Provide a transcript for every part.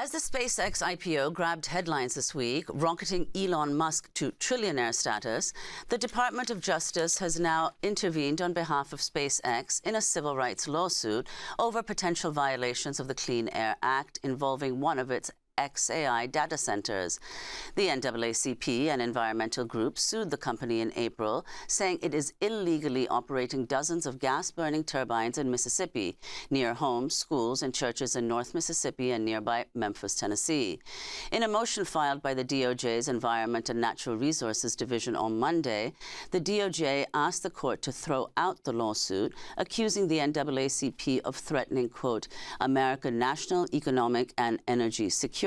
As the SpaceX IPO grabbed headlines this week, rocketing Elon Musk to trillionaire status, the Department of Justice has now intervened on behalf of SpaceX in a civil rights lawsuit over potential violations of the Clean Air Act involving one of its xAI data centers. The NAACP, an environmental group, sued the company in April, saying it is illegally operating dozens of gas-burning turbines in Mississippi, near homes, schools, and churches in North Mississippi and nearby Memphis, Tennessee. In a motion filed by the DOJ's Environment and Natural Resources Division on Monday, the DOJ asked the court to throw out the lawsuit, accusing the NAACP of threatening, quote, American national, economic, and energy security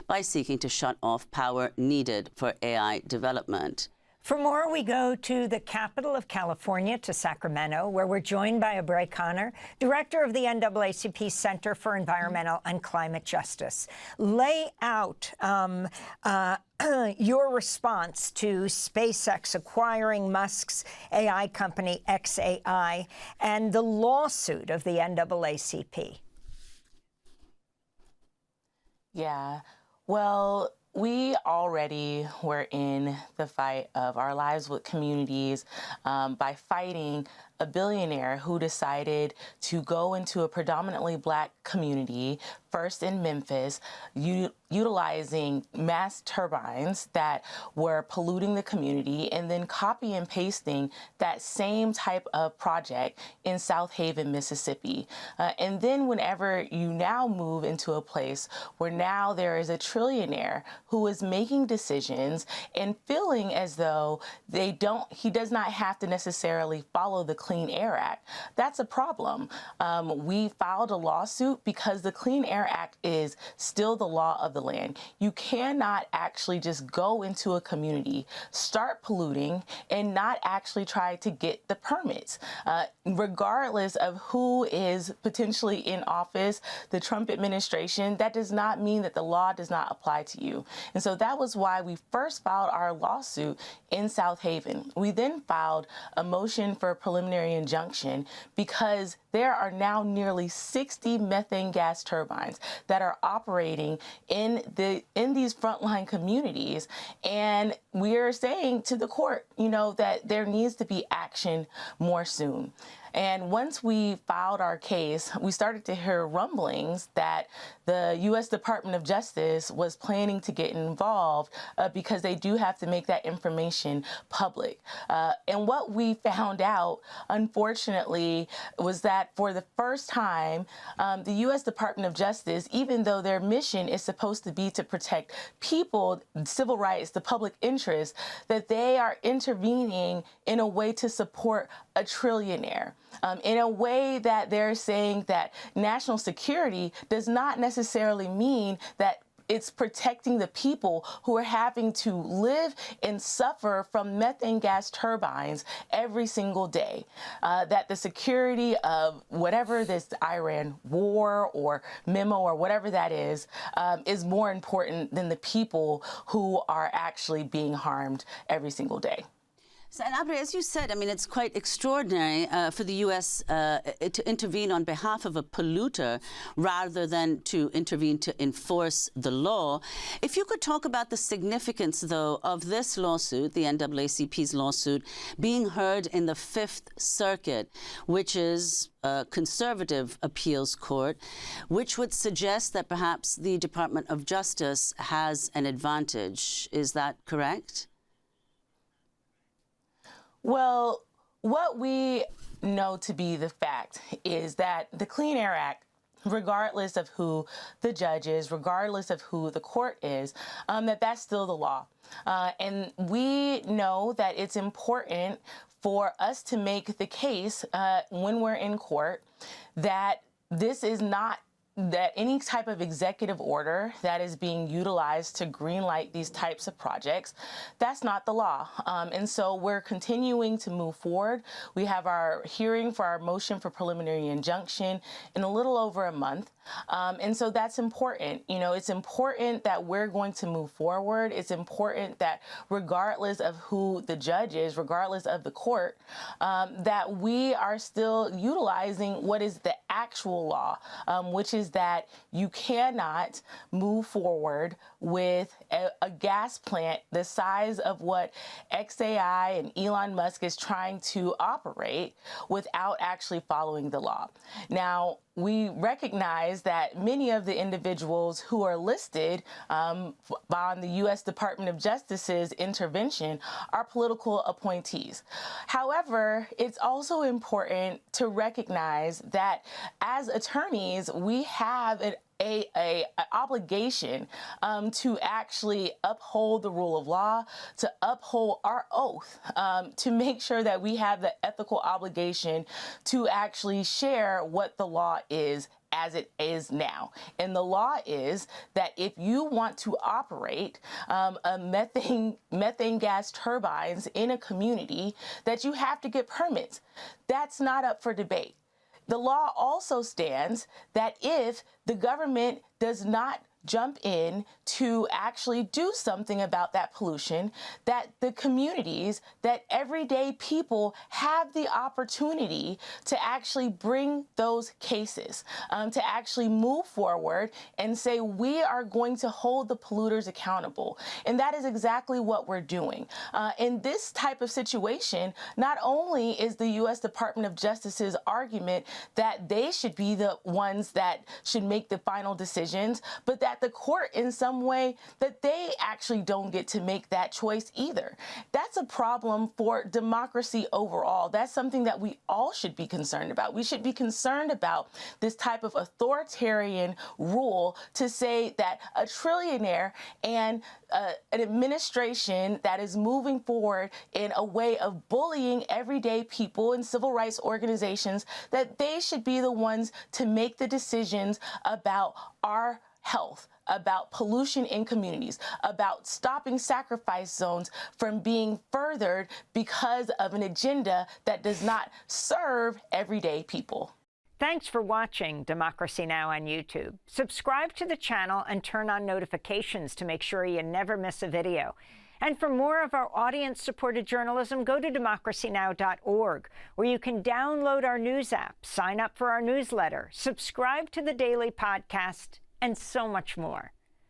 by seeking to shut off power needed for AI development. For more, we go to the capital of California, to Sacramento, where we're joined by Abre Conner, director of the NAACP Center for Environmental and Climate Justice. Lay out your response to SpaceX acquiring Musk's AI company, xAI, and the lawsuit of the NAACP. Yeah, well, we already were in the fight of our lives with communities by fighting a billionaire who decided to go into a predominantly Black community, first in Memphis, utilizing mass turbines that were polluting the community, and then copy and pasting that same type of project in South Haven, Mississippi. And then whenever you now move into a place where now there is a trillionaire who is making decisions and feeling as though he does not have to necessarily follow the Clean Air Act, that's a problem. We filed a lawsuit because the Clean Air Act is still the law of the land. You cannot actually just go into a community, start polluting, and not actually try to get the permits. Regardless of who is potentially in office, the Trump administration, that does not mean that the law does not apply to you. And so that was why we first filed our lawsuit in South Haven. We then filed a motion for a preliminary injunction because there are now nearly 60 methane gas turbines that are operating in these frontline communities. And we're saying to the court, that there needs to be action more soon. And once we filed our case, we started to hear rumblings that the U.S. Department of Justice was planning to get involved because they do have to make that information public. And what we found out, unfortunately, was that for the first time, the U.S. Department of Justice, even though their mission is supposed to be to protect people, civil rights, the public interest, that they are intervening in a way to support a trillionaire. In a way that they're saying that national security does not necessarily mean that it's protecting the people who are having to live and suffer from methane gas turbines every single day. That the security of whatever this Iran war or memo or whatever that is more important than the people who are actually being harmed every single day. So, and Abre, as you said, it's quite extraordinary for the U.S. To intervene on behalf of a polluter rather than to intervene to enforce the law. If you could talk about the significance, though, of this lawsuit, the NAACP's lawsuit, being heard in the Fifth Circuit, which is a conservative appeals court, which would suggest that perhaps the Department of Justice has an advantage. Is that correct? Well, what we know to be the fact is that the Clean Air Act, regardless of who the judge is, regardless of who the court is, that's still the law. And we know that it's important for us to make the case when we're in court that this is not that any type of executive order that is being utilized to greenlight these types of projects, that's not the law. And so we're continuing to move forward. We have our hearing for our motion for preliminary injunction in a little over a month. And so that's important. It's important that we're going to move forward. It's important that regardless of who the judge is, regardless of the court, that we are still utilizing what is the actual law, which is is that you cannot move forward with a gas plant the size of what xAI and Elon Musk is trying to operate without actually following the law. Now, we recognize that many of the individuals who are listed on the U.S. Department of Justice's intervention are political appointees. However, it's also important to recognize that as attorneys, we have an obligation to actually uphold the rule of law, to uphold our oath, to make sure that we have the ethical obligation to actually share what the law is as it is now. And the law is that if you want to operate a methane gas turbines in a community, that you have to get permits. That's not up for debate. The law also stands that if the government does not jump in to actually do something about that pollution, that the communities, that everyday people have the opportunity to actually bring those cases, to actually move forward and say, we are going to hold the polluters accountable. And that is exactly what we're doing. In this type of situation, not only is the U.S. Department of Justice's argument that they should be the ones that should make the final decisions, but that the court in some way that they actually don't get to make that choice either. That's a problem for democracy overall. That's something that we all should be concerned about. We should be concerned about this type of authoritarian rule to say that a trillionaire and an administration that is moving forward in a way of bullying everyday people and civil rights organizations, that they should be the ones to make the decisions about our health, about pollution in communities, about stopping sacrifice zones from being furthered because of an agenda that does not serve everyday people. Thanks for watching Democracy Now! On YouTube. Subscribe to the channel and turn on notifications to make sure you never miss a video. And for more of our audience-supported journalism, go to democracynow.org, where you can download our news app, sign up for our newsletter, subscribe to the daily podcast, and so much more.